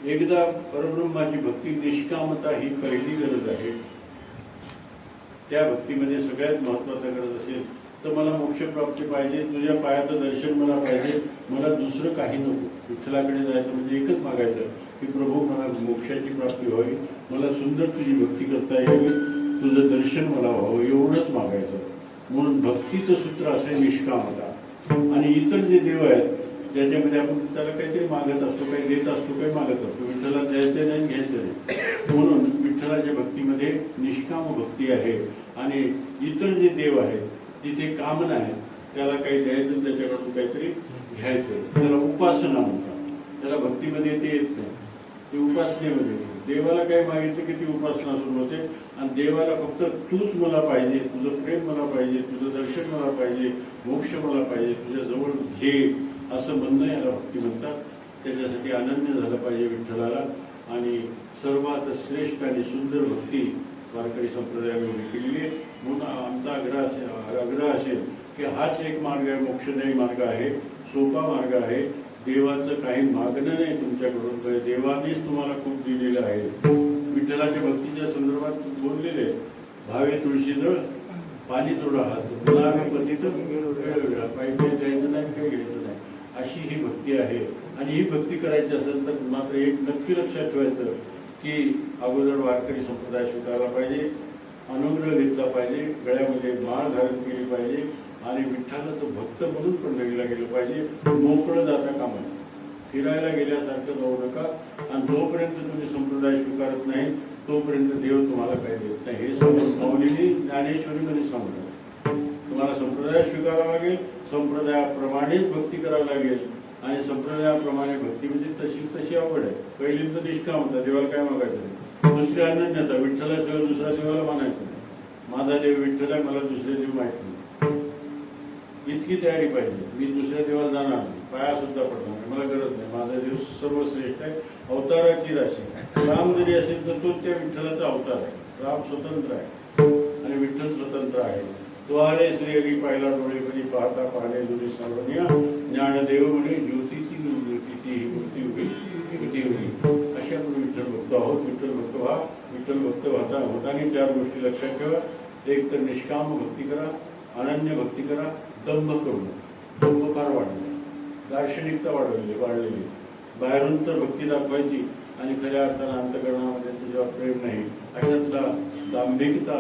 एकदा परब्रह्माची भक्ती निष्कामता ही पहिली गरज आहे. त्या भक्तीमध्ये सगळ्यात महत्त्वाचा गरज असेल तर मला मोक्षप्राप्ती पाहिजे, तुझ्या पायाचं दर्शन मला पाहिजे, मला दुसरं काही नको. विठ्ठलाकडे जायचं म्हणजे एकच मागायचं की प्रभू मला मोक्षाची प्राप्ती व्हावी, मला सुंदर तुझी भक्ती करता यावी, तुझं दर्शन मला व्हावं, एवढंच मागायचं. म्हणून भक्तीचं सूत्र असं निष्कामता. आणि इतर जे देव आहेत ज्याच्यामध्ये आपण त्याला काहीतरी मागत असतो, काही देत असतो, काही मागत असतो. विठ्ठलाला द्यायचं नाही, घ्यायचं नाही. म्हणून विठ्ठलाच्या भक्तीमध्ये निष्काम भक्ती आहे. आणि इतर जे देव आहेत तिथे कामना आहे, त्याला काही द्यायचं, त्याच्याकडून काहीतरी घ्यायचं. त्याला उपासना म्हणतात. त्याला भक्तीमध्ये ते येत नाही, ते उपासनेमध्ये. देवाला काही मागितलं की ती उपासना सुरू होते. आणि देवाला फक्त तूच मला पाहिजे, तुझं प्रेम मला पाहिजे, तुझं दर्शन मला पाहिजे, मोक्ष मला पाहिजे, तुझ्या जवळ घे असं म्हणणं याला भक्ती म्हणतात. त्याच्यासाठी अनन्य झालं पाहिजे विठ्ठलाला. आणि सर्वात श्रेष्ठ आणि सुंदर भक्ती वारकरी संप्रदायाने उभी केलेली आहे. म्हणून आमचा आग्रह असेल की हाच एक मार्ग आहे, मोक्षदायी मार्ग आहे, सोपा मार्ग आहे. देवाचं काही मागणं नाही तुमच्याकडून, देवानेच तुम्हाला खूप दिलेलं आहे. विठ्ठलाच्या भक्तीच्या संदर्भात बोललेले भावे तुळशीजळ पाणी जोडा हात, पतीत पाहिजे द्यायचं नाही, काही घ्यायचं नाही, अशी ही भक्ती आहे. आणि ही भक्ती करायची असेल तर मात्र एक नक्की लक्षात ठेवायचं की अगोदर वारकरी संप्रदाय स्वीकारला पाहिजे, अनुग्रह घेतला पाहिजे, गळ्यामध्ये माळ धारण केली पाहिजे आणि विठ्ठलाचं भक्त म्हणून पंढरीला गेलं पाहिजे. मोकळं जाता कामा नये, फिरायला गेल्यासारखं जाऊ नका. आणि जोपर्यंत तुम्ही संप्रदाय स्वीकारत नाही तोपर्यंत देव तुम्हाला काही देत नाही. हे सांगून माऊलींनी ज्ञानेश्वरीमध्ये सांगतात तुम्हाला संप्रदाय स्वीकारावा लागेल, संप्रदायाप्रमाणेच भक्ती करावी लागेल. आणि संप्रदायाप्रमाणे भक्ती म्हणजे तशी आवड आहे. पहिली तर निष्कामता, देवाला काय मागायचं नाही. दुसरी अनन्यता, विठ्ठलाशिवाय दुसऱ्या देवाला मानायचं नाही. माझा देव विठ्ठल आहे, मला दुसरे देव माहीत नाही, इतकी तयारी पाहिजे. मी दुसऱ्या देवाला जाणार नाही, पाया सुद्धा पडणार नाही, मला गरज नाही. माझा देव सर्वश्रेष्ठ आहे, अवताराची राशी. राम जरी असेल तर तो त्या विठ्ठलाचा अवतार आहे. राम स्वतंत्र आहे आणि विठ्ठल स्वतंत्र आहे. द्वारे श्री हरी पाहिला डोळे कधी पाहता पाहणे जुनी सर्वज्ञ ज्ञानदेव म्हणे ज्योतीची ज्योतीची मूर्ती होती. अशा आपण विठ्ठल भक्त आहोत. विठ्ठल भक्त व्हा. विठ्ठल भक्त होताना 4 गोष्टी लक्षात ठेवा. एक तर निष्काम भक्ती करा, अनन्य भक्ती करा, दंभ करू नका. दंभ फार वाढले, दार्शनिकता वाढलेली. बाहेरून तर भक्ती दाखवायची आणि खऱ्या अर्थानं अंतःकरणामध्ये जेव्हा प्रेम नाही, अशातला दांभिकता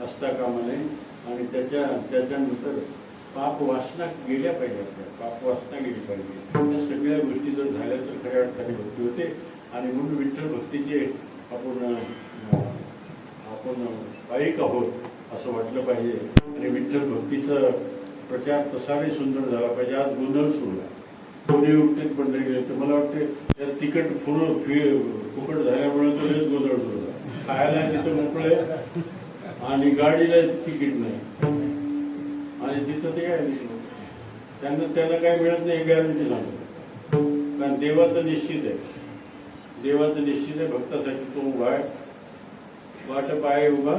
असता कामा नये. आणि त्याच्यानंतर पाप वासना गेल्या पाहिजे, आपल्या पाप वासना गेली पाहिजे. या सगळ्या गोष्टी जर झाल्या तर खऱ्या अर्थाने भक्ती होते. आणि म्हणून विठ्ठल भक्तीचे आपण पायिक आहोत असं वाटलं पाहिजे. आणि विठ्ठल भक्तीचा प्रचार तसाही सुंदर झाला पाहिजे. आज गोंधळ सुरू आहे, कोणी उठते पंढरी गेले तर मला वाटते त्या तिकट फुकट झाल्यामुळे तो हेच गोंधळ सुरू झाला. खायला तिथं मोकळे आणि गाडीला तिकीट नाही आणि तिथं ते काय त्यांना काय मिळत नाही, गॅरंटी सांगतो. कारण देवाचं निश्चित आहे, देवाचं निश्चित आहे. भक्तासाठी तो उभा आहे, वाट पाय उभा.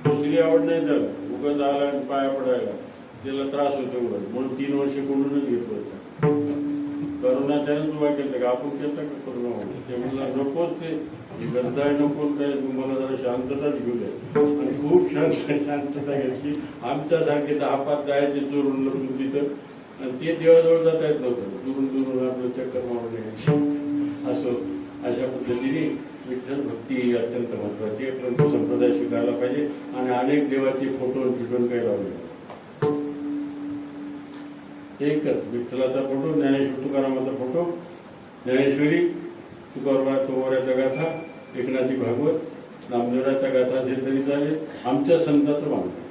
दुसरी आवड नाही त्याला, उगाच आला आणि पाया पडायला त्याला त्रास होतो उगाच. म्हणून 3 वर्ष कोंडूनच घेतो होता. करोना त्यानंच उभा केलं का आपण केलं का करोना म्हणून. ते म्हणलं नकोच, ते गद्दाय नको, काय तुम्हाला जरा शांतताच घेऊ द्या. आणि खूप शांतता घेतली. आमच्यासारखे 10-5 जायचे चोरून लपून तिथं, आणि ते देवाजवळ जाता येत नव्हतं. दुरून आपलं चक्कर मारून यायचं. अशा पद्धतीने विठ्ठल भक्ती अत्यंत महत्वाची आहे. परंतु संप्रदाय स्वीकारला पाहिजे. आणि अनेक देवाचे फोटो चिटून काही लावले, एकच विठ्ठलाचा फोटो, ज्ञानेश्वर तुकारामाचा फोटो, ज्ञानेश्वरी, तुकोबा तोवऱ्याचा गाथा, एकनाथी भागवत, नामदेवराचा गाथा असेल तरी चालेल. आमच्या संतांचं मानतो.